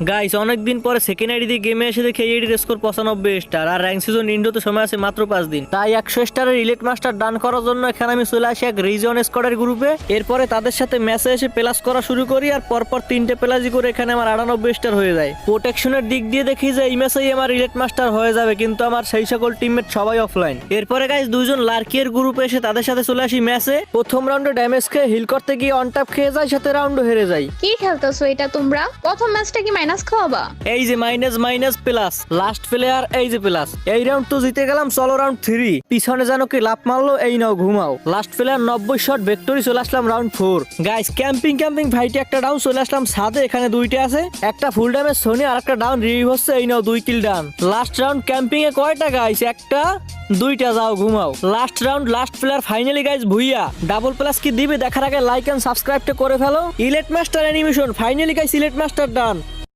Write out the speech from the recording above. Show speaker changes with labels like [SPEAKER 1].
[SPEAKER 1] Guys অনেকদিন পরে second ID দিয়ে গেমে এসে দেখে এইডির স্কোর 95 স্টার আর র্যাঙ্ক সিজন ইন্ডোতে সময় আছে মাত্র 5 দিন। তাই 100 স্টারের ইলেক্ট মাস্টার ডান করার জন্য এখানে আমি চলে আসি এক রিজন স্কোয়াডের গ্রুপে। এরপরে তাদের সাথে ম্যাচে এসে প্লাস করা শুরু করি আর পরপর 3টে প্লাসই করে এখানে আমার 98 স্টার হয়ে যায়। প্রোটেকশনের দিক দিয়ে দেখি যে এই ম্যাচেই আমার ইলেক্ট মাস্টার হয়ে যাবে, কিন্তু আমার সেই সকল টিমমেট সবাই অফলাইন। এরপরে গাইস দুইজন লার্কিয়ের গ্রুপে এসে তাদের সাথে চলে আসি ম্যাচে। প্রথম রাউন্ডে ড্যামেজ খেয়ে হিল করতে গিয়ে অন ট্যাপ খেয়ে যায়, সাথে রাউন্ডও হেরে যায়।
[SPEAKER 2] কি খেলতেছো এটা তোমরা? প্রথম ম্যাচটা কি মাইনাস খাওয়াবা?
[SPEAKER 1] এই যে minus minus plus last player, এই যে প্লাস। এই রাউন্ড তো জিতে গেলাম, চলো রাউন্ড 3। পিছনে জানো কি লাভ মারলো, এই নাও ঘুমাও। লাস্ট প্লেয়ার 90 শট ভিক্টরি, চলে আসলাম রাউন্ড 4। গাইস ক্যাম্পিং ভাইটি একটা ডাউন, চলে আসলাম সাদে। এখানে দুইটা আছে, একটা ফুল ড্যামেজ সোনি আর একটা ডাউন রিভিউ হচ্ছে, এই নাও 2 kill done. Last round camping এ কয়টা গাইস? একটা দুইটা, যাও ঘুমাও। Last round last player finally guys Bhuiyan. Double plus কি দিবে দেখার আগে লাইক এন্ড সাবস্ক্রাইবটা করে ফেলো। Elite master animation finally guys, elite master ডান।